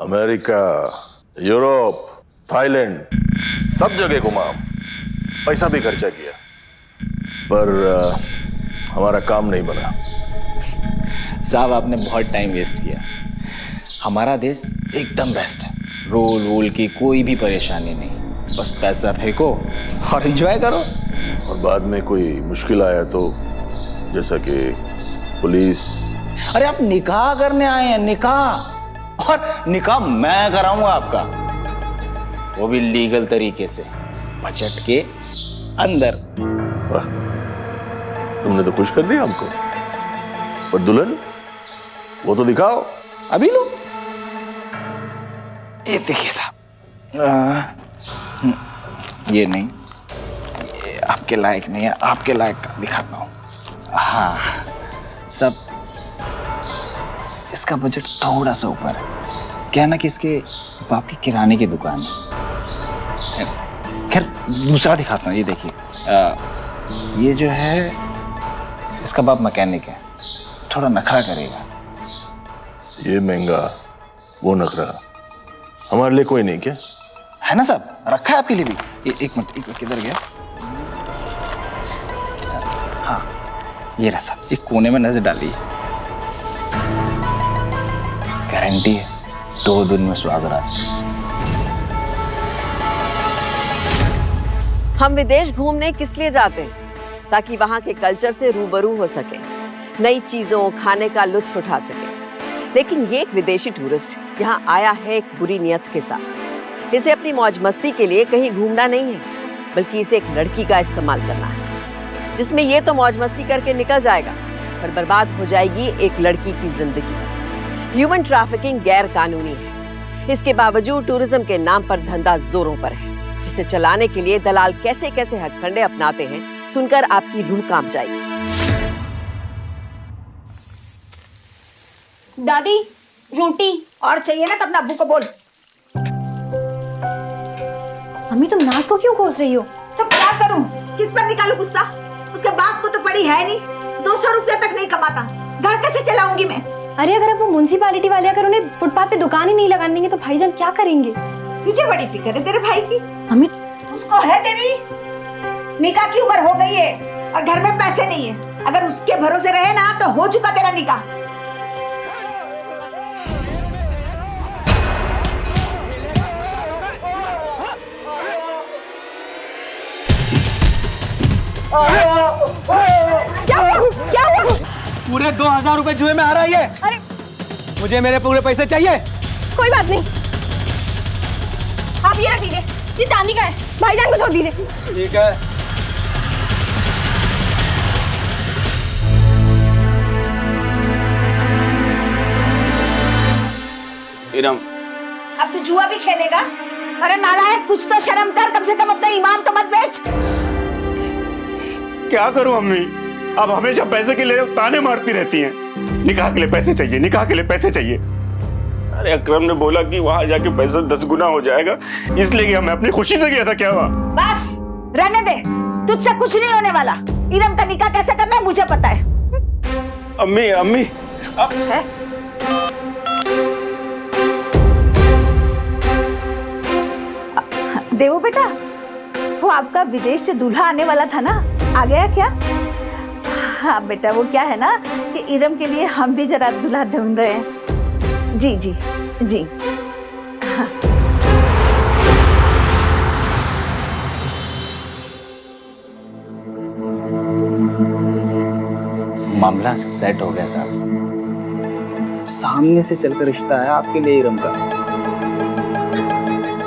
America, Europe, Thailand, सब जगह घुमा, पैसा भी खर्चा किया, पर हमारा काम नहीं बना। साहब आपने बहुत टाइम वेस्ट किया। हमारा देश एकदम बेस्ट है, रोल वोल की कोई भी परेशानी नहीं, बस पैसा फेंको और एंजॉय करो। और बाद में कोई मुश्किल आया तो, जैसा कि पुलिस। अरे आप निकाह करने आए हैं, निकाह, और निकाह मैं कराऊंगा आपका, वो भी लीगल तरीके से, बजट के अंदर। वाह, तुमने तो खुश कर दिया हमको। पर दुल्हन, वो तो दिखाओ। अभी लो, ये देखिए साहब, ये नहीं, ये आपके लायक नहीं है, आपके लायक का दिखाता हूँ। हाँ सब, इसका बजट थोड़ा सा ऊपर है, क्या ना कि इसके बाप की किराने की दुकान है। खैर दूसरा दिखाता हूँ, ये देखिए, ये जो है इसका बाप मैकेनिक है, थोड़ा नखरा करेगा। ये महंगा, वो नखरा, हमारे लिए कोई नहीं क्या? है ना साहब, रखा है आपके लिए भी। ये एक मिनट किधर गया? हाँ ये रहा साहब, एक कोने में नजर डालिए, गारंटी है 2 दिन में स्वागत। हम विदेश घूमने किस लिए जाते हैं? ताकि वहां के कल्चर से रूबरू हो सके, नई चीजों खाने का लुत्फ उठा सके। लेकिन ये एक विदेशी टूरिस्ट यहाँ आया है एक बुरी नियत के साथ। इसे अपनी मौज मस्ती के लिए कहीं घूमना नहीं है, बल्कि इसे एक लड़की का इस्तेमाल करना है, जिसमें ये तो मौज मस्ती करके निकल जाएगा, पर बर्बाद हो जाएगी एक लड़की की जिंदगी। ह्यूमन ट्रैफिकिंग गैर कानूनी है, इसके बावजूद टूरिज्म के नाम पर धंधा जोरों पर है, जिसे चलाने के लिए दलाल कैसे कैसे हथकंडे अपनाते हैं, सुनकर आपकी रूह कांप जाएगी। दादी रोटी और चाहिए ना तो अपना अब्बू को बोल। मम्मी तुम नाज को क्यों कोस रही हो? तो क्या करूं, किस पर निकालूं गुस्सा? उसके बाप को तो पड़ी है नहीं, 200 रुपया तक नहीं कमाता, घर कैसे चलाऊंगी मैं? अरे अगर अब वो म्युनिसिपैलिटी वाले अगर उन्हें फुटपाथ पे दुकान ही नहीं लगाने देंगे तो भाईजान क्या करेंगे? तुझे बड़ी फिक्र है तेरे भाई की? मम्मी उसको है तेरी निकाह की उम्र हो गई है और घर में पैसे नहीं है, अगर उसके भरोसे रहे ना तो हो चुका तेरा निकाह। क्या हुआ? क्या हुआ? पूरे 2000 रुपए जुए में आ रहा है। अरे मुझे मेरे पूरे पैसे चाहिए। कोई बात नहीं, आप ये रख लीजिए, ये चांदी का है, भाईजान को छोड़ दीजिए। ठीक है। इरम, अब तू जुआ भी खेलेगा? अरे नालायक, कुछ तो शर्म कर, कम से कम अपना ईमान तो मत बेच। क्या करूं अम्मी, अब हमेशा पैसे के लिए ताने मारती रहती हैं। निकाह के लिए पैसे चाहिए, निकाह के लिए पैसे चाहिए। अरे अकरम ने बोला कि वहां जाके पैसा 10 गुना हो जाएगा, इसलिए कि मैं अपनी खुशी से गया था। क्या हुआ? बस रहने दे, तुझसे कुछ नहीं होने वाला। इरम का निकाह कैसे करना है मुझे पता है। अम्मी अम्मी अब है? देवो बेटा, वो आपका विदेश से दूल्हा आने वाला था ना, आ गया क्या? हाँ बेटा, वो क्या है ना कि इरम के लिए हम भी जरा दूल्हा ढूंढ रहे हैं। जी जी जी। हाँ। मामला सेट हो गया साहब, सामने से चलकर रिश्ता है आपके लिए इरम का।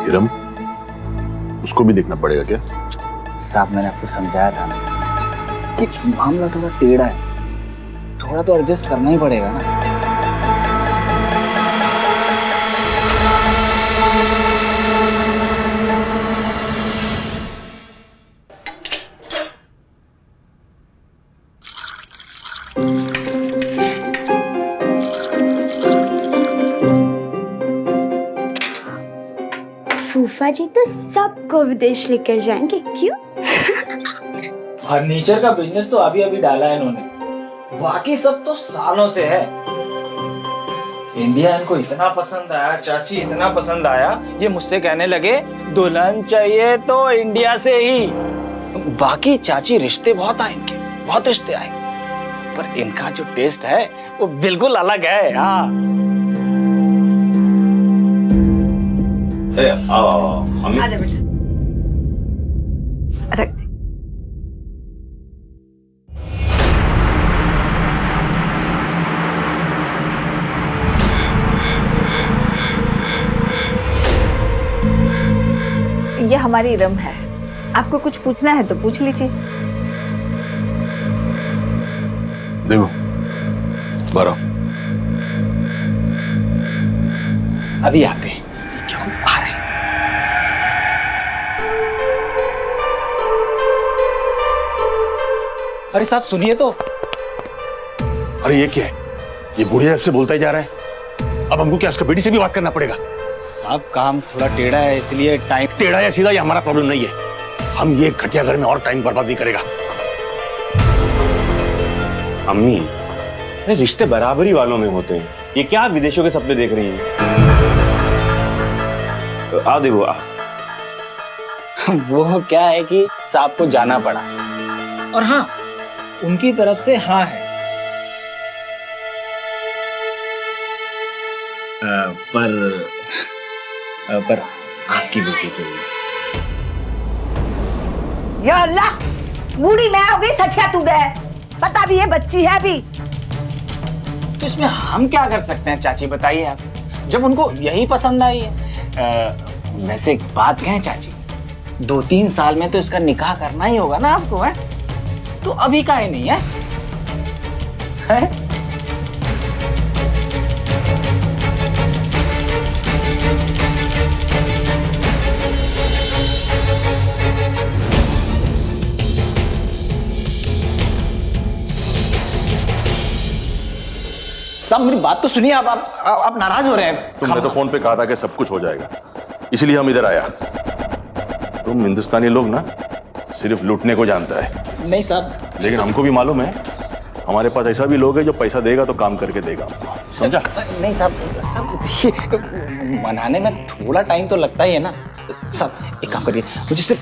इरम, उसको भी देखना पड़ेगा क्या? साहब मैंने आपको समझाया था ना कि मामला थोड़ा टेढ़ा है, थोड़ा तो एडजस्ट करना ही पड़ेगा ना। फूफा जी तो सबको विदेश लेकर जाएंगे, क्यों? फर्नीचर का बिजनेस तो अभी अभी डाला है इन्होंने, बाकी सब तो सालों से है। इंडिया इनको इतना पसंद आया, चाची इतना पसंद आया, ये मुझसे कहने लगे दुल्हन चाहिए तो इंडिया से ही। बाकी चाची रिश्ते बहुत आए इनके, बहुत रिश्ते आए, पर इनका जो टेस्ट है वो बिल्कुल अलग है। हाँ आजा बेटा, रख दे। ये हमारी इरम है, आपको कुछ पूछना है तो पूछ लीजिए। देखो बारो अभी आते हैं, क्यों आ रहे हैं? अरे साहब सुनिए तो। अरे ये क्या है, ये बुढ़िया आपसे बोलता ही जा रहा है। अब हमको क्या उसका बेटी से भी बात करना पड़ेगा? साहब काम थोड़ा टेढ़ा है इसलिए टाइम। टेढ़ा या सीधा ये हमारा प्रॉब्लम नहीं है, हम ये घटिया घर में और टाइम बर्बाद नहीं करेगा। अम्मी, अरे रिश्ते बराबरी वालों में होते हैं, ये क्या आप विदेशों के सपने देख रही हैं? तो आओ देखो वो क्या है कि साहब को जाना पड़ा, और हाँ उनकी तरफ से हाँ है। पर आपकी बेटी के लिए। या अल्लाह, बूढ़ी मैं हो गई, सठिया तू गए, पता भी ये बच्ची है अभी। तो इसमें हम क्या कर सकते हैं चाची, बताइए आप, जब उनको यही पसंद आई है। वैसे एक बात कहें चाची, 2-3 साल में तो इसका निकाह करना ही होगा ना आपको, है? तो अभी काहे नहीं है, है? सब मेरी बात तो सुनिए, आप नाराज हो रहे हैं। तुमने तो फोन पे कहा था कि सब कुछ हो जाएगा, इसलिए हम इधर आया। तुम हिंदुस्तानी लोग ना सिर्फ लूटने को जानता है, नहीं साहब, लेकिन हमको भी मालूम है हमारे पास ऐसा भी लोग है जो पैसा देगा तो काम करके देगा, समझा? नहीं साहब देखिए, मनाने में थोड़ा टाइम तो लगता ही है ना साहब। एक काम करिए, मुझे सिर्फ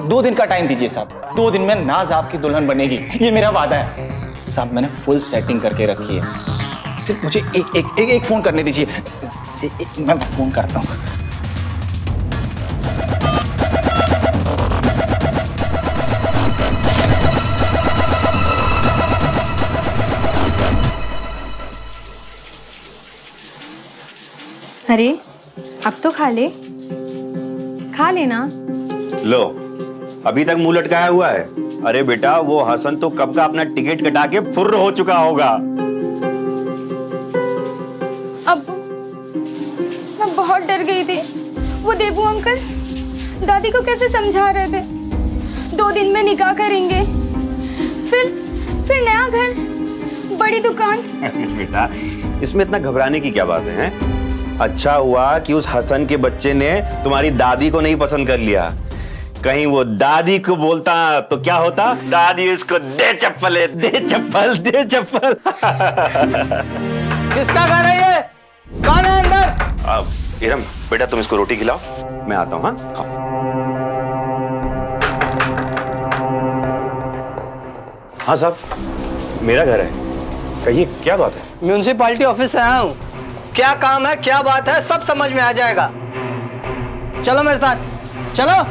2 दिन का टाइम दीजिए साहब। 2 दिन में नाज आपकी दुल्हन बनेगी, ये मेरा वादा है साहब। मैंने फुल सेटिंग करके रखी है, सिर्फ मुझे एक फोन करने दीजिए। मैं फोन करता हूँ। अरे अब तो खा लेना। लो, अभी तक मुंह लटकाया हुआ है। अरे बेटा, वो हसन तो कब का अपना टिकट कटा के फुर्र हो चुका होगा। अब मैं बहुत डर गई थी, वो देबू अंकल दादी को कैसे समझा रहे थे 2 दिन में निकाह करेंगे, फिर नया घर, बड़ी दुकान। बेटा, इसमें इतना घबराने की क्या बात है? अच्छा हुआ कि उस हसन के बच्चे ने तुम्हारी दादी को नहीं पसंद कर लिया। कहीं वो दादी को बोलता तो क्या होता? दादी उसको दे चप्पल, दे चप्पल, दे चप्पल। किसका घर है ये? कौन है अंदर? इरम बेटा, तुम इसको रोटी खिलाओ, मैं आता हूँ। हाँ साहब, मेरा घर है, कहिए क्या बात है? म्यूनिसिपैलिटी ऑफिस से आया हूँ, क्या काम है, क्या बात है, सब समझ में आ जाएगा। चलो मेरे साथ, चलो।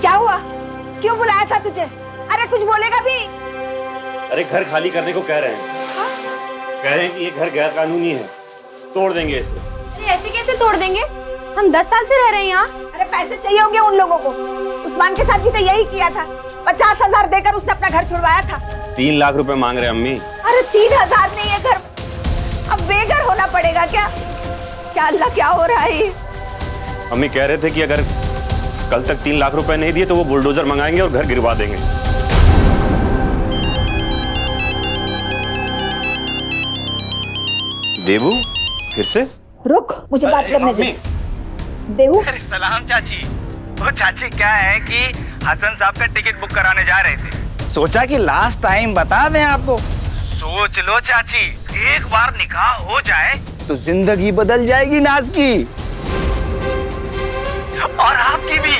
क्या हुआ, क्यों बुलाया था तुझे? अरे कुछ बोलेगा भी? अरे घर खाली करने को कह रहे हैं। कह रहे हैं कि ये घर गैर कानूनी है, तोड़ देंगे इसे। अरे ऐसे कैसे तोड़ देंगे? हम 10 साल से रह रहे हैं यहाँ। अरे पैसे चाहिए होंगे उन लोगों को, उस्मान के साथ भी तो यही किया था। 50,000 देकर उसने अपना घर छुड़वाया था। 3 लाख रुपए मांग रहे हैं अम्मी। अरे 3,000 नहीं है घर, अब बेघर होना पड़ेगा क्या? क्या अल्लाह, क्या हो रहा है ये? अम्मी कह रहे थे कि अगर कल तक 3 लाख रुपए नहीं दिए तो वो बुलडोजर मंगाएंगे और घर गिरवा देंगे। देवू फिर से? रुक, मुझे बात करने दे। देवू, अरे सलाम चाची। वो चाची क्या है कि हसन साहब का टिकट बुक कराने जा रहे थे, सोचा कि लास्ट टाइम बता दें आपको। सोच लो चाची, एक बार निकाह हो जाए तो जिंदगी बदल जाएगी नाज की, और आपकी भी।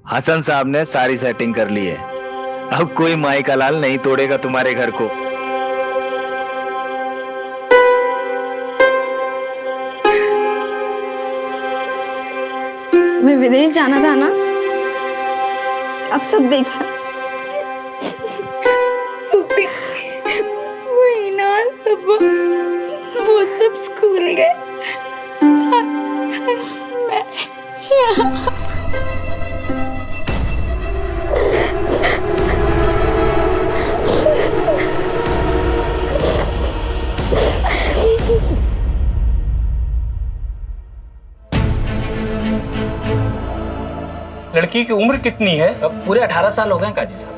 हसन साहब ने सारी सेटिंग कर ली है, अब कोई माई का लाल नहीं तोड़ेगा तुम्हारे घर को। मैं विदेश जाना था ना, अब सब देखा। फूफी, वो इनार सब, वो सब स्कूल गए, मैं यहाँ। लड़की की उम्र कितनी है? अब पूरे 18 साल हो गए काजी साहब।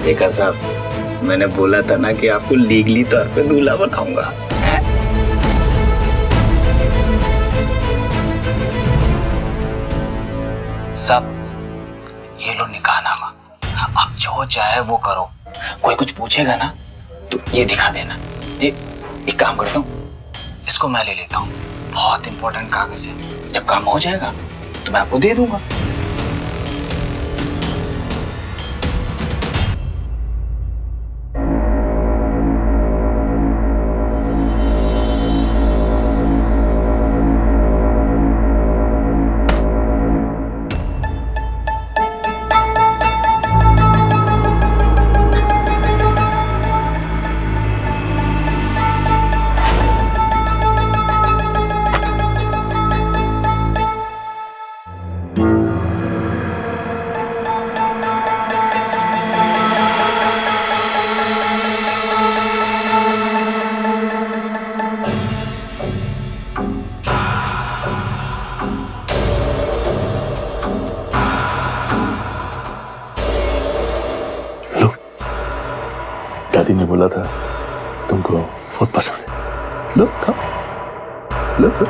देखा साहब, मैंने बोला था ना कि आपको लीगली तौर पे दूल्हा बनाऊंगा। सब ये लो निकाहनामा, अब जो चाहे वो करो, कोई कुछ पूछेगा ना तो ये दिखा देना। एक काम करता हूँ, इसको मैं ले लेता हूँ, बहुत इंपॉर्टेंट कागज है, जब काम हो जाएगा तो मैं आपको दे दूंगा। दादी ने बोला था तुमको बहुत पसंद है। लो खाओ, लो लो।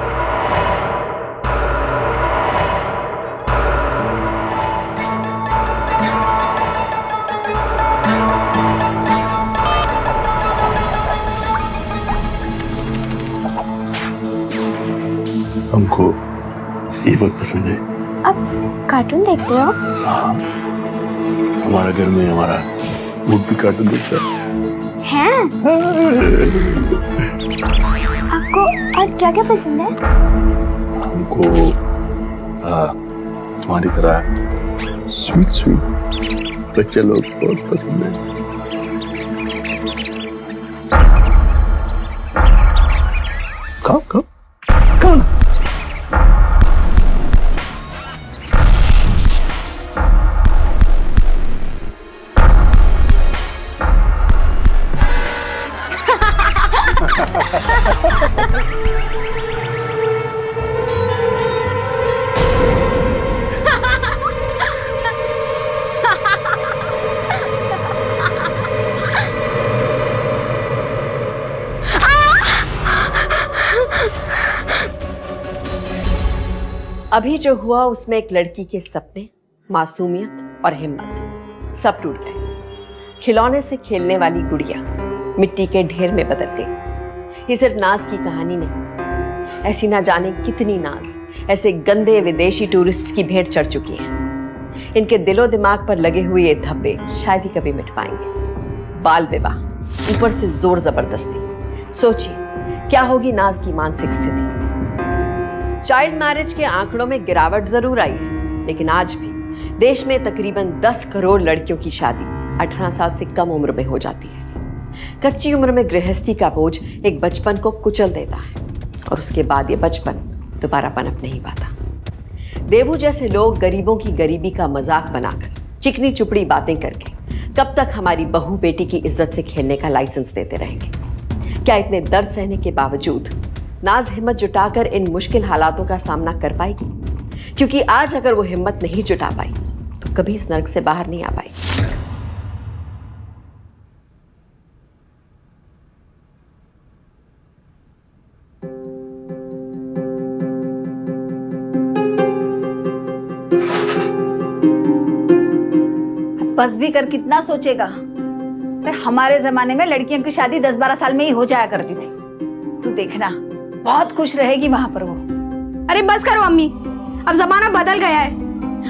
हमको ये बहुत पसंद है। आप कार्टून देखते हो? हाँ, हमारा घर में हमारा मुख भी कार्टून देखता है। हैं? आपको और क्या क्या पसंद है? हमको तुम्हारी तरह स्वीट स्वीट बच्चे लोग बहुत पसंद है। खाओ खाओ खाओ ना। अभी जो हुआ उसमें एक लड़की के सपने, मासूमियत और हिम्मत सब टूट गए। खिलौने से खेलने वाली गुड़िया मिट्टी के ढेर में बदल गई। ये सिर्फ नाज की कहानी नहीं, ऐसी ना जाने कितनी नाज ऐसे गंदे विदेशी टूरिस्ट की भेंट चढ़ चुकी है। इनके दिलो दिमाग पर लगे हुए ये धब्बे शायद ही कभी मिट पाएंगे। बाल विवाह, ऊपर से जोर जबरदस्ती। सोचिए क्या होगी नाज की मानसिक स्थिति। चाइल्ड मैरिज के आंकड़ों में गिरावट जरूर आई है, लेकिन आज भी देश में तकरीबन 10 करोड़ लड़कियों की शादी 18 साल से कम उम्र में हो जाती है। कच्ची उम्र में गृहस्थी का बोझ एक बचपन को कुचल देता है और उसके बाद ये बचपन दोबारा पनप नहीं पाता। देवू जैसे लोग गरीबों की गरीबी का मजाक बनाकर, चिकनी चुपड़ी बातें करके कब तक हमारी बहू बेटी की इज्जत से खेलने का लाइसेंस देते रहेंगे? क्या इतने दर्द सहने के बावजूद नाज हिम्मत जुटाकर इन मुश्किल हालातों का सामना कर पाएगी? क्योंकि आज अगर वो हिम्मत नहीं जुटा पाई तो कभी इस नर्क से बाहर नहीं आ पाएगी। बस भी कर कितना सोचेगा? अरे हमारे जमाने में लड़कियों की शादी 10-12 साल में ही हो जाया करती थी। तू देखना बहुत खुश रहेगी वहां पर वो। अरे बस करो अम्मी, अब जमाना बदल गया है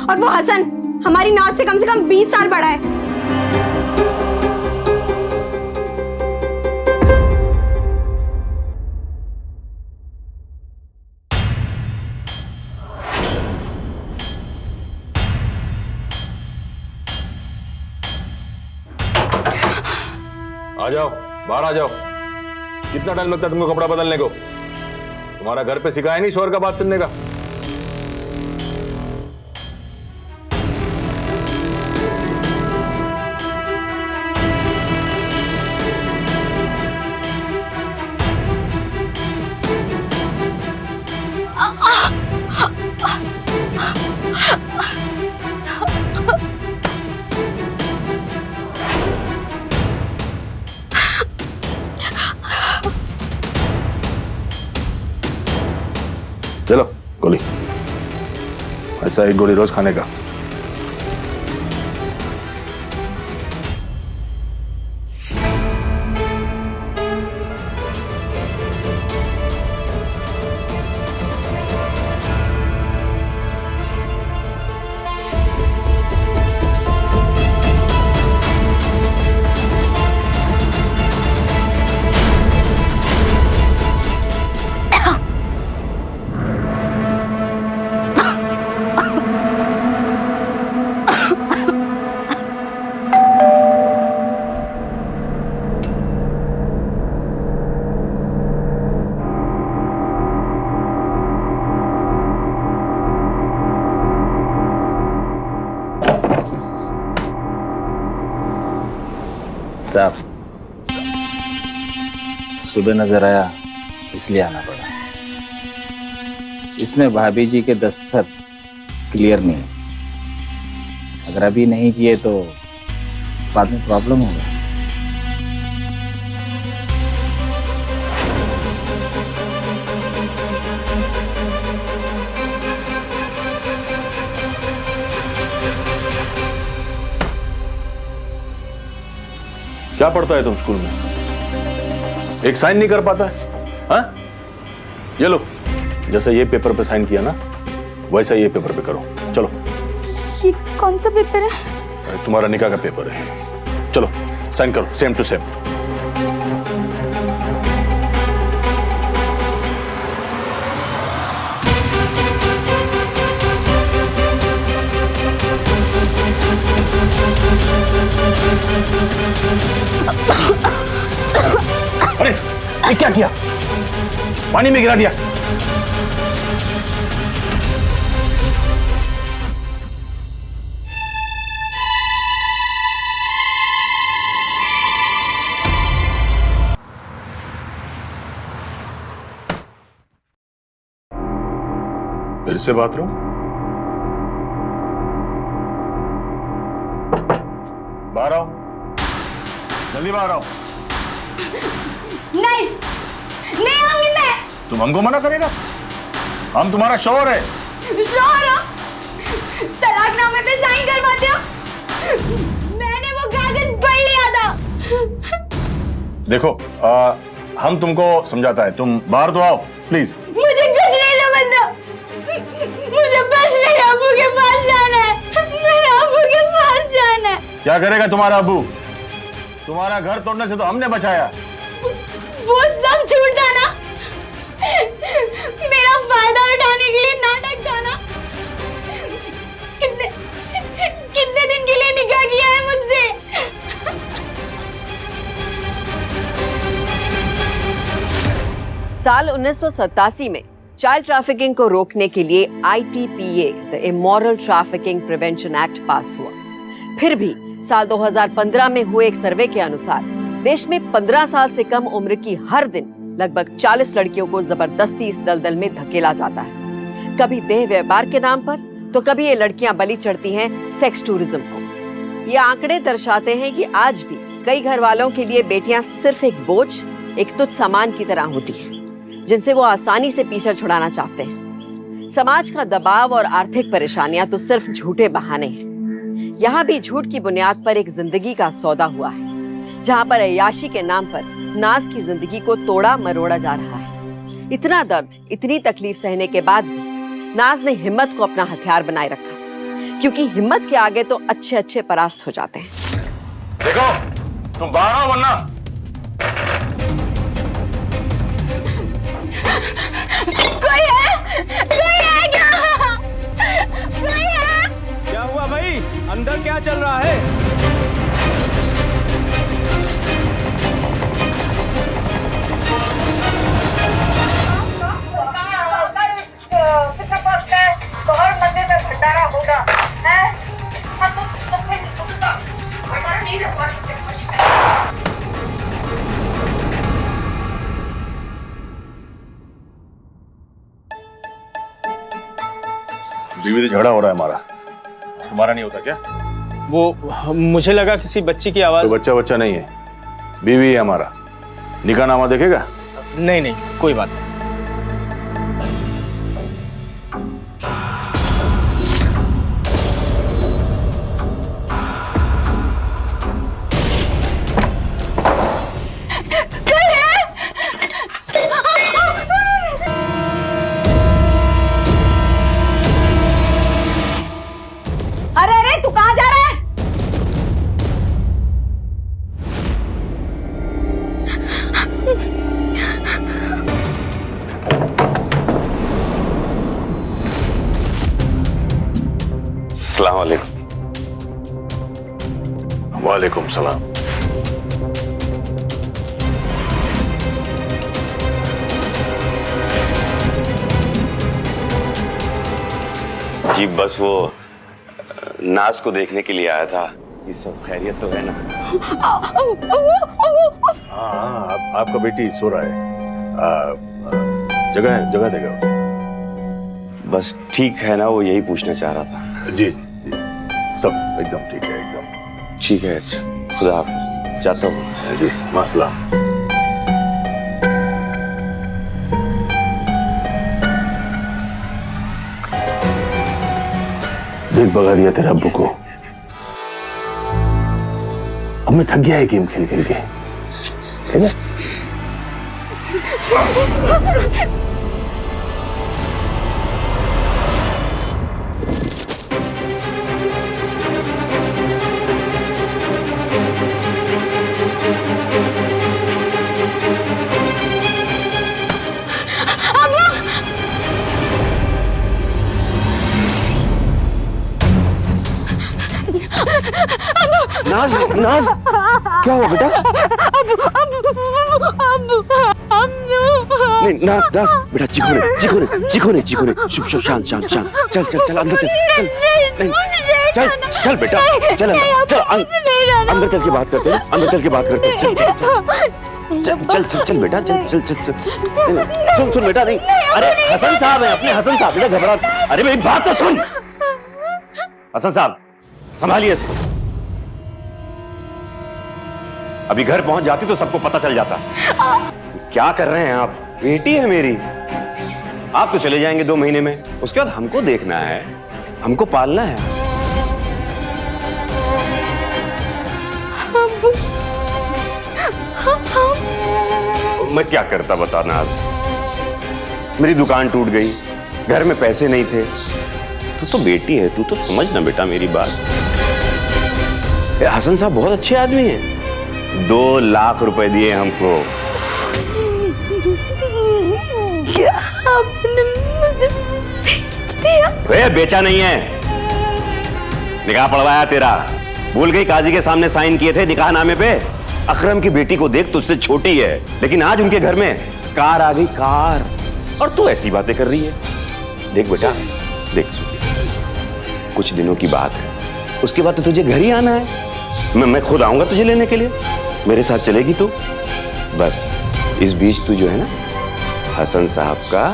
और वो हसन हमारी नाज से कम 20 साल बड़ा है। आ जाओ, बाहर आ जाओ। कितना टाइम लगता है तुमको कपड़ा बदलने को? तुम्हारा घर पे सिखाया नहीं शोर का बात सुनने का? चलो गोली, ऐसा एक गोली रोज खाने का। साहब, सुबह नजर आया इसलिए आना पड़ा। इसमें भाभी जी के दस्तखत क्लियर नहीं है। अगर अभी नहीं किए तो बाद में प्रॉब्लम होगा। क्या पढ़ता है तुम स्कूल में? एक साइन नहीं कर पाता है? हाँ? ये लो, जैसे ये पेपर पे साइन किया ना, वैसा ये पेपर पे करो। चलो। ये कौन सा पेपर है? अरे तुम्हारा निकाह का पेपर है। चलो साइन करो, सेम टू सेम। अरे ये क्या किया? पानी में गिरा दिया। फिर से बाथरूम? बाहर आओ, जल्दी बाहर आओ। नहीं, नहीं आऊंगी मैं। तुम हमको मना करेगा? हम तुम्हारा शौहर है। शौहर हो? तलाकनामे पे साइन करवाते हो? मैंने वो कागज पढ़ लिया था। देखो, हम तुमको समझाता है, तुम बाहर तो आओ प्लीज। मुझे कुछ नहीं समझना, मुझे बस मेरे अब्बू के पास जाना है। मेरे अब्बू के पास जाना है। क्या करेगा तुम्हारा अब्बू? तुम्हारा घर तोड़ने से तो हमने बचाया। वो सब झूठा ना, मेरा फायदा उठाने के लिए नाटक था ना। कितने दिन के लिए निकाह किया है मुझसे? साल 1987 में चाइल्ड ट्रैफिकिंग को रोकने के लिए ITPA the immoral trafficking prevention act पास हुआ। फिर भी साल 2015 में हुए एक सर्वे के अनुसार देश में 15 साल से कम उम्र की हर दिन लगभग 40 लड़कियों को जबरदस्ती इस दलदल में धकेला जाता है। कभी देह व्यापार के नाम पर तो कभी ये लड़कियां बलि चढ़ती हैं सेक्स टूरिज्म को। ये आंकड़े दर्शाते हैं कि आज भी कई घर वालों के लिए बेटियां सिर्फ एक बोझ, एक तुच्छ सामान की तरह होती हैं, जिनसे वो आसानी से पीछा छुड़ाना चाहते हैं। समाज का दबाव और आर्थिक परेशानियां तो सिर्फ झूठे बहाने हैं। यहाँ भी झूठ की बुनियाद पर एक जिंदगी का सौदा हुआ है, जहाँ पर अय्याशी के नाम पर नाज की जिंदगी को तोड़ा मरोड़ा जा रहा है। इतना दर्द, इतनी तकलीफ सहने के बाद भी नाज ने हिम्मत को अपना हथियार बनाए रखा, क्योंकि हिम्मत के आगे तो अच्छे अच्छे परास्त हो जाते हैं। देखो, तुम बाहर आओ वरना। कोई है क्या? कोई है? क्या हुआ भाई? अंदर क्या चल रहा है? बाहर मंदिर में भंडारा होगा, है? हम तो भंडारा नहीं रखवा सकते। बीवी से झगड़ा हो रहा है हमारा, तुम्हारा नहीं होता क्या? वो मुझे लगा किसी बच्ची की आवाज। तो बच्चा नहीं है, बीवी है हमारा। निकाहनामा देखेगा? नहीं, कोई बात नहीं। अरे तू कहाँ जा रहा है? अस्सलाम वालेकुम। वालेकुम सलाम। जी बस वो नाज को देखने के लिए आया था। ये सब खैरियत तो है ना? हाँ, आपका बेटी सो रहा है। जगह देगा उसे। बस ठीक है ना? वो यही पूछना चाह रहा था। जी, सब एकदम ठीक है, एकदम ठीक है। अच्छा, खुदा हाफिज, जाता हूँ। जी, मसला। देख भगा दिया तेरे अब्बू को। अब मैं थक गया है गेम खेल के, ठीक है? नाज, नाज, क्या हुआ बेटा? नहीं नाज, नाज बेटा, चीखो नहीं, शुभ शांत, चल अंदर चल बेटा, चल अंदर चल के बात करते हैं, चल बेटा, चल सुन बेटा। नहीं, अरे हसन साहब है, अपने हसन साहब, बेटा घबरा। अरे मेरी बात तो सुन। हसन साहब, संभालिए इसको। अभी घर पहुंच जाती तो सबको पता चल जाता। क्या कर रहे हैं आप? बेटी है मेरी। आप तो चले जाएंगे 2 महीने में, उसके बाद हमको देखना है, हमको पालना है। मैं क्या करता बता नाज? मेरी दुकान टूट गई, घर में पैसे नहीं थे। तू तो बेटी है, तू तो समझ ना बेटा मेरी बात। हसन साहब बहुत अच्छे आदमी हैं। 2 लाख रुपए दिए हमको। क्या आपने मुझे बेच दिया? वे बेचा नहीं है, निकाह पढ़वाया तेरा। भूल गई? काजी के सामने साइन किए थे निकाहनामे पे। अकरम की बेटी को देख, तुझसे छोटी है, लेकिन आज उनके घर में कार आ गई, कार, और तू ऐसी बातें कर रही है। देख बेटा, देख कुछ दिनों की बात है, उसके बाद तो तुझे घर ही आना है। मैं खुद आऊंगा तुझे लेने के लिए, मेरे साथ चलेगी तू। बस इस बीच तू जो है ना हसन साहब का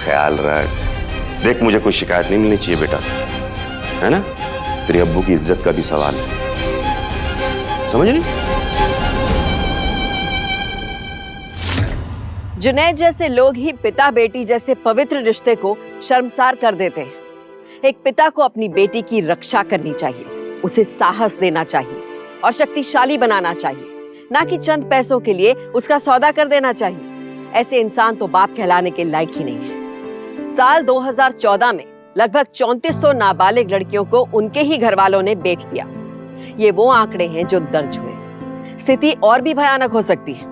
ख्याल रख। देख मुझे कोई शिकायत नहीं मिलनी चाहिए बेटा, है ना? तेरे अब्बू की इज्जत का भी सवाल है, समझ रही? जुनैद जैसे लोग ही पिता बेटी जैसे पवित्र रिश्ते को शर्मसार कर देते हैं। एक पिता को अपनी बेटी की रक्षा करनी चाहिए, उसे साहस देना चाहिए और शक्तिशाली बनाना चाहिए, ना कि चंद पैसों के लिए उसका सौदा कर देना चाहिए। ऐसे इंसान तो बाप कहलाने के लायक ही नहीं है। साल 2014 में लगभग 3400 नाबालिग लड़कियों को उनके ही घर वालों ने बेच दिया। ये वो आंकड़े हैं जो दर्ज हुए। स्थिति और भी भयानक हो सकती है।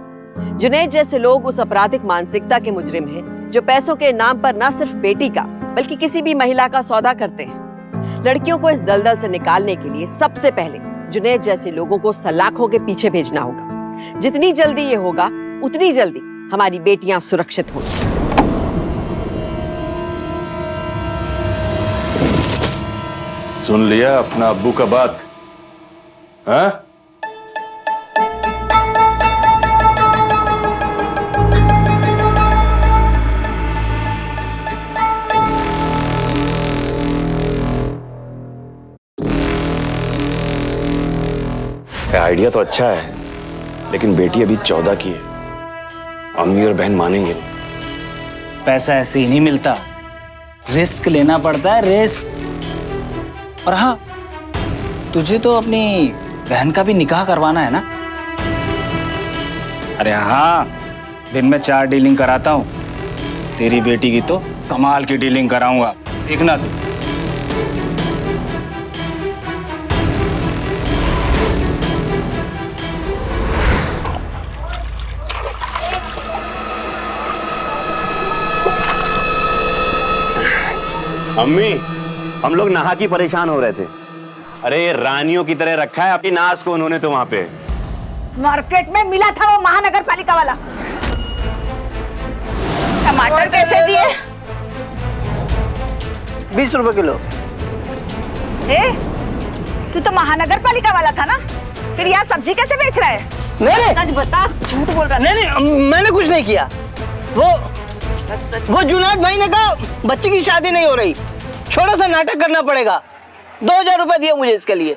जुनैद जैसे लोग उस आपराधिक मानसिकता के मुजरिम हैं जो पैसों के नाम पर न सिर्फ बेटी का बल्कि किसी भी महिला का सौदा करते हैं। लड़कियों को इस दलदल से निकालने के लिए सबसे पहले जुनैद जैसे लोगों को सलाखों के पीछे भेजना होगा। जितनी जल्दी ये होगा उतनी जल्दी हमारी बेटियां सुरक्षित होंगी। सुन लिया अपना अब्बू का बात? हाँ? आइडिया तो अच्छा है, लेकिन बेटी अभी 14 की है, अम्मी और बहन मानेंगे नहीं। पैसा ऐसे ही नहीं मिलता, रिस्क लेना पड़ता है, रिस्क। और हाँ, तुझे तो अपनी बहन का भी निकाह करवाना है ना? अरे हाँ, दिन में 4 डीलिंग कराता हूँ। तेरी बेटी की तो कमाल की डीलिंग कराऊंगा, देखना तू। अम्मी, हम लोग नहा की परेशान हो रहे थे। अरे रानियों की तरह रखा है अपनी नाश को उन्होंने तो वहां पे। मार्केट में मिला था वो महानगर पालिका वाला। टमाटर कैसे दिए? 20 रुपए किलो। तू तो महानगर पालिका वाला था ना, फिर यहाँ सब्जी कैसे बेच रहा है? नहीं, सच बता, झूठ बोल रहा है। नहीं, मैंने कुछ नहीं किया। वो जुनैद भाई ने कहा बच्ची की शादी नहीं हो रही, छोटा सा नाटक करना पड़ेगा। 2000 रुपए दिए मुझे इसके लिए।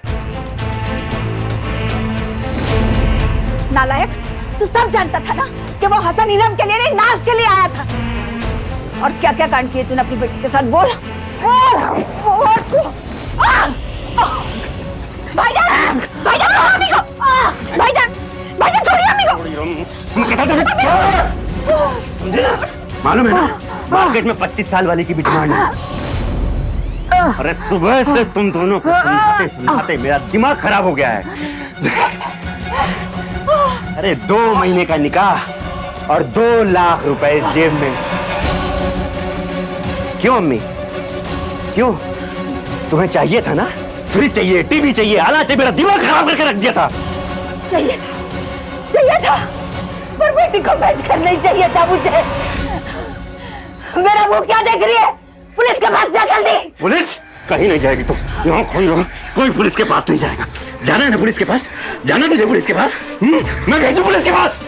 नालायक, तू सब जानता था ना कि वो हसन इरम के लिए नहीं, नाज के लिए आया था। और क्या क्या कांड किए तूने अपनी बेटी के साथ, बोल। भाईजान, भाईजान, अम्मी को, भाईजान, भाईजान छोड़िए अम्मी को। समझे ना? मालूम है ना, मार्केट में 25 साल वाली की भी डिमांड है। अरे सुबह से तुम दोनों को समझाते समझाते मेरा दिमाग खराब हो गया है। अरे 2 महीने का निकाह और 2 लाख रुपए जेब में। क्यों अम्मी, क्यों? तुम्हें चाहिए था ना? फ्रिज चाहिए, टीवी चाहिए, आना चाहिए, मेरा दिमाग खराब करके रख दिया था। चाहिए था, पर बेटी को बेच कर नहीं चाहिए था मुझे। मेरा मुंह क्या देख रही है? पुलिस के पास जा जल्दी। पुलिस कहीं नहीं जाएगी तुम, यहाँ खोई रहो, कोई पुलिस के पास नहीं जाएगा। जाना है ना पुलिस के पास? जाना तुझे पुलिस के पास? मैं भेजूं पुलिस के पास?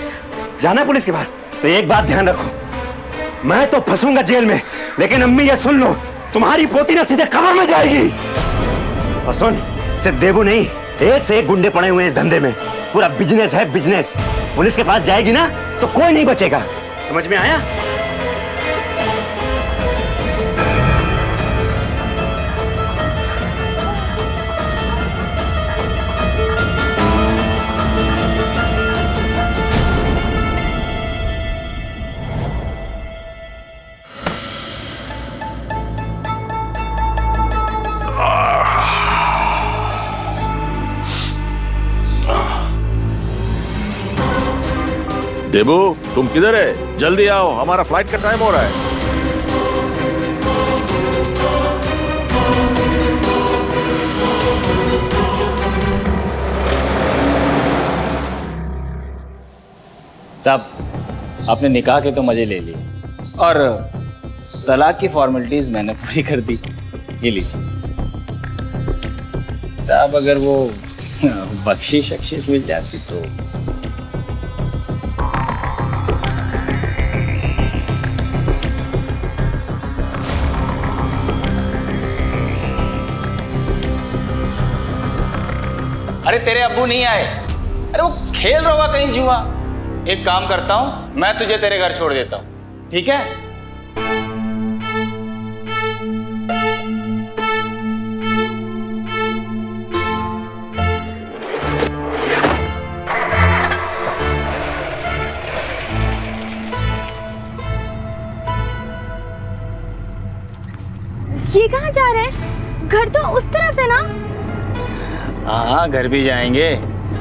जाना है पुलिस के पास? तो एक बात ध्यान रखो, मैं तो फंसूंगा जेल में, लेकिन अम्मी ये सुन लो, तुम्हारी पोती ना सीधे कब्र में जाएगी। और सुन, सिर्फ देबू नहीं, एक से एक गुंडे पड़े हुए हैं इस धंधे में। पूरा बिजनेस है, बिजनेस। पुलिस के पास जाएगी ना तो कोई नहीं बचेगा। समझ में आया? देबू, तुम किधर है? जल्दी आओ, हमारा फ्लाइट का टाइम हो रहा है। सब आपने निकाह के तो मजे ले लिए और तलाक की फॉर्मेलिटीज मैंने पूरी कर दी। ये लीजिए साहब, अगर वो बख्शिश अक्षिश मिल जाती तो। अरे तेरे अब्बू नहीं आए, अरे वो खेल रहा होगा कहीं जुआ। एक काम करता हूं, मैं तुझे तेरे घर छोड़ देता हूं, ठीक है? ये कहाँ जा रहे हैं? घर तो उस तरफ है ना? हाँ, घर भी जाएंगे।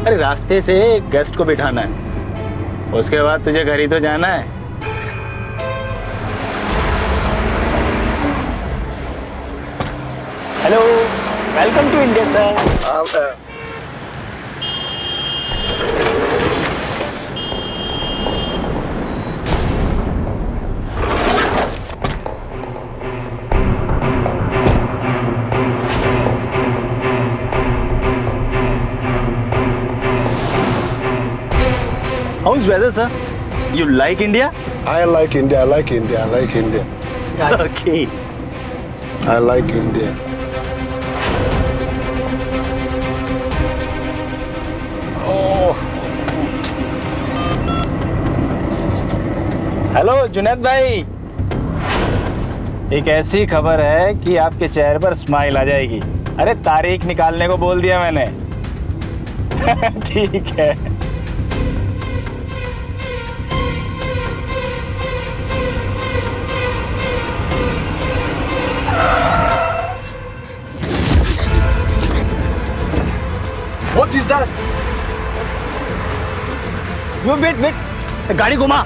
अरे रास्ते से गेस्ट को बिठाना है, उसके बाद तुझे घर ही तो जाना है। Hello, welcome to India sir. How's weather, sir? You like India? I like India. I like India. I like India. Okay. I like India. Hello Junaid भाई, एक ऐसी खबर है कि आपके चेहरे पर स्माइल आ जाएगी। अरे तारीख निकालने को बोल दिया मैंने। ठीक है। What is that? वेट, गाड़ी घुमा।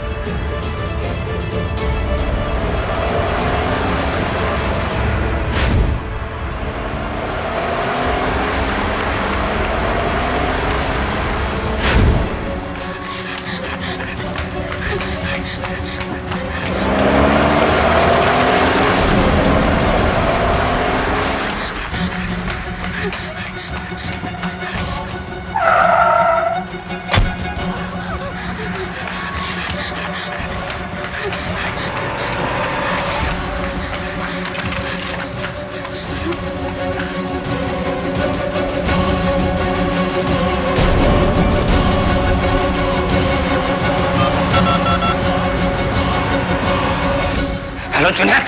हेलो जुनैद,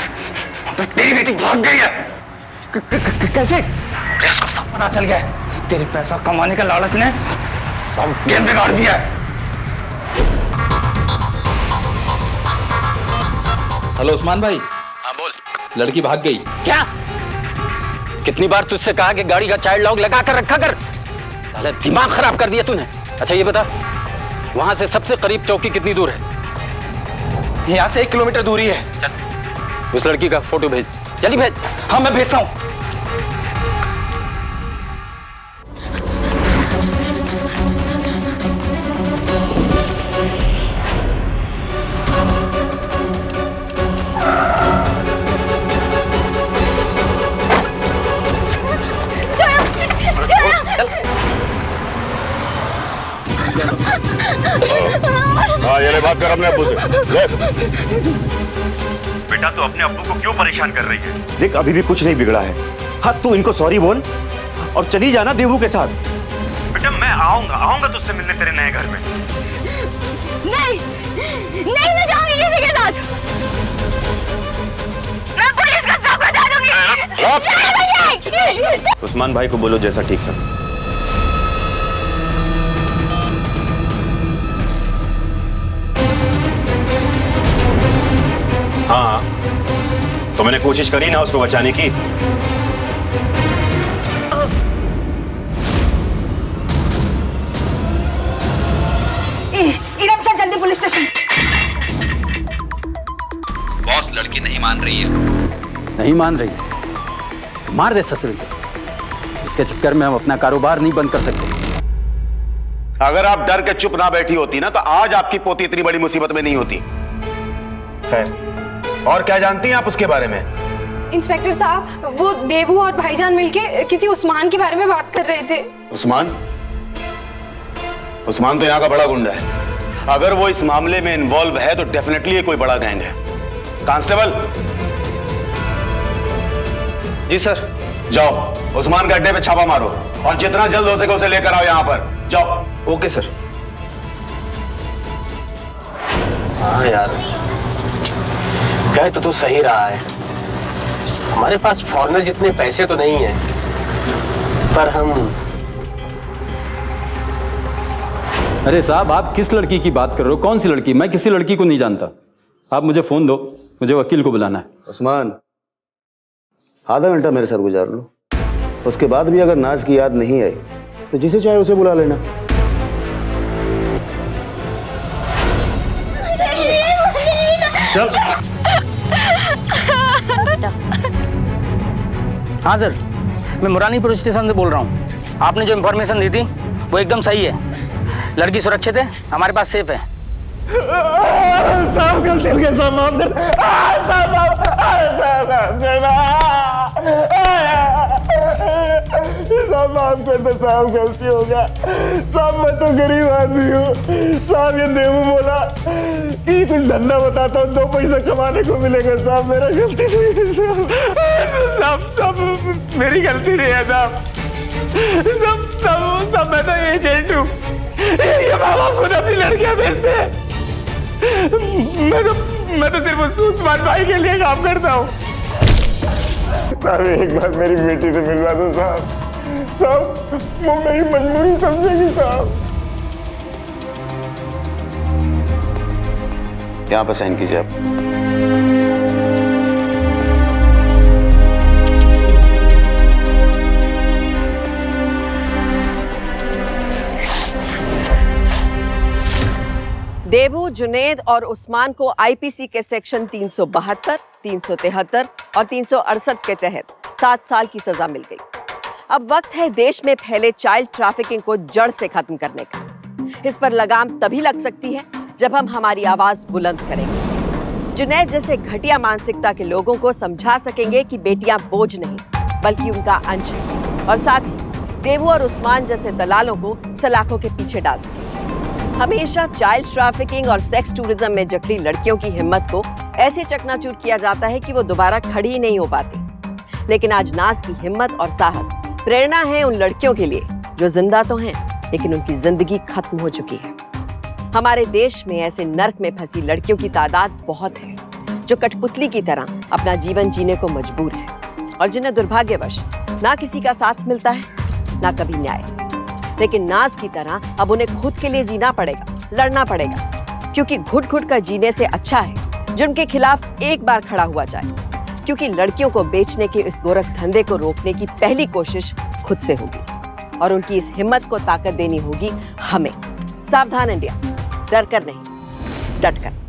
तेरी बेटी भाग गई है। कैसे? इसको सब पता चल गया है। तेरे पैसा कमाने का लालच ने सब गेम बिगाड़ दिया है। हेलो उस्मान भाई। हाँ बोल। लड़की भाग गई। क्या? कितनी बार तुझसे कहा कि गाड़ी का चाइल्ड लॉक लगा कर रखा कर। साला दिमाग खराब कर दिया तूने। अच्छा ये बता, वहां से सबसे करीब चौकी कितनी दूर है? यहाँ से 1 किलोमीटर दूरी है। चल, उस लड़की का फोटो भेज, जल्दी भेज। हाँ मैं भेजता हूँ। हाँ, ये ले बात कर अपने अब्बू से। ले। बेटा तू अपने अब्बू को क्यों परेशान कर रही है? देख अभी भी कुछ नहीं बिगड़ा है। हाँ तू इनको सॉरी बोल और चली जाना देवू के साथ। बेटा मैं आऊंगा तुझसे मिलने तेरे नए घर में। नहीं मैं जाऊंगी किसी के साथ। मैं पुलिस को सब बता दूंगी। उस्मान भाई को बोलो जैसा ठीक समझे। हाँ, तो मैंने कोशिश करी ना उसको बचाने की। इरम चल जल्दी पुलिस स्टेशन। बॉस लड़की नहीं मान रही है। नहीं मान रही है? मार दे ससुर को। इसके चक्कर में हम अपना कारोबार नहीं बंद कर सकते। अगर आप डर के चुप ना बैठी होती ना तो आज आपकी पोती इतनी बड़ी मुसीबत में नहीं होती। खैर, और क्या जानती हैं आप उसके बारे में? इंस्पेक्टर साहब, वो देवू और भाईजान मिलके किसी उस्मान के बारे में बात कर रहे थे। उस्मान? उस्मान तो यहाँ का बड़ा गुंडा है। अगर वो इस मामले में इन्वॉल्व है तो डेफिनेटली ये कोई बड़ा गैंग है। कांस्टेबल। जी सर। जाओ उस्मान के अड्डे पे छापा मारो और जितना जल्द हो सके उसे लेकर आओ यहाँ पर। जाओ। Okay sir. हाँ यार, कहे तो तू सही रहा है। हमारे पास फॉरेनर जितने पैसे तो नहीं है, पर हम। अरे साहब, आप किस लड़की की बात कर रहे हो? कौन सी लड़की? मैं किसी लड़की को नहीं जानता। आप मुझे फोन दो, मुझे वकील को बुलाना है। उस्मान, आधा घंटा मेरे साथ गुजार लो, उसके बाद भी अगर नाज की याद नहीं आई तो जिसे चाहे उसे बुला लेना। चल। हाँ सर, मैं मुरानी पुलिस स्टेशन से बोल रहा हूँ। आपने जो इन्फॉर्मेशन दी थी वो एकदम सही है। लड़की सुरक्षित है, हमारे पास सेफ है। साहब गलती हो गया, साहब माफ कर। साहब माफ कर दो साहब, गलती हो गया साहब। मैं तो गरीब आदमी हूँ साहब। ये देवू बोला कि कुछ धंधा बताता हूँ, 2 पैसा कमाने को मिलेगा साहब। मेरा गलती नहीं है साहब। साहब मेरी गलती नहीं है साहब। सब मैं तो एजेंट हूँ। ये माँ बाप खुद अपनी लड़कियां भेजते हैं। मैं तो सिर्फ उस्मान भाई के लिए काम करता हूँ साहब। एक बार मेरी बेटी से मिलवा दो साहब। साहब वो मेरी मजबूरी समझेगी साहब। यहाँ पर साइन कीजिए आप। देवू, जुनेद और उस्मान को आईपीसी के सेक्शन 372, 373 और 368 के तहत 7 साल की सजा मिल गई। अब वक्त है देश में फैले चाइल्ड ट्रैफिकिंग को जड़ से खत्म करने का। इस पर लगाम तभी लग सकती है जब हम हमारी आवाज बुलंद करेंगे। जुनेद जैसे घटिया मानसिकता के लोगों को समझा सकेंगे कि बेटियां बोझ नहीं बल्कि उनका अंश है, और साथ ही देवू और उस्मान जैसे दलालों को सलाखों के पीछे डाल सकेंगे। हमेशा चाइल्ड ट्रैफिकिंग और सेक्स टूरिज्म में जकड़ी लड़कियों की हिम्मत को ऐसे चकनाचूर किया जाता है कि वो दोबारा खड़ी ही नहीं हो पाती। लेकिन आज नाज की हिम्मत और साहस प्रेरणा है उन लड़कियों के लिए जो जिंदा तो हैं लेकिन उनकी जिंदगी खत्म हो चुकी है। हमारे देश में ऐसे नर्क में फंसी लड़कियों की तादाद बहुत है जो कठपुतली की तरह अपना जीवन जीने को मजबूर है और जिन्हें दुर्भाग्यवश ना किसी का साथ मिलता है ना कभी न्याय। लेकिन नाज की तरह अब उन्हें खुद के लिए जीना पड़ेगा, लड़ना पड़ेगा, क्योंकि घुट घुट कर जीने से अच्छा है जो उनके खिलाफ एक बार खड़ा हुआ जाए। क्योंकि लड़कियों को बेचने के इस गोरख धंधे को रोकने की पहली कोशिश खुद से होगी और उनकी इस हिम्मत को ताकत देनी होगी हमें। सावधान इंडिया, डर कर नहीं, डट कर।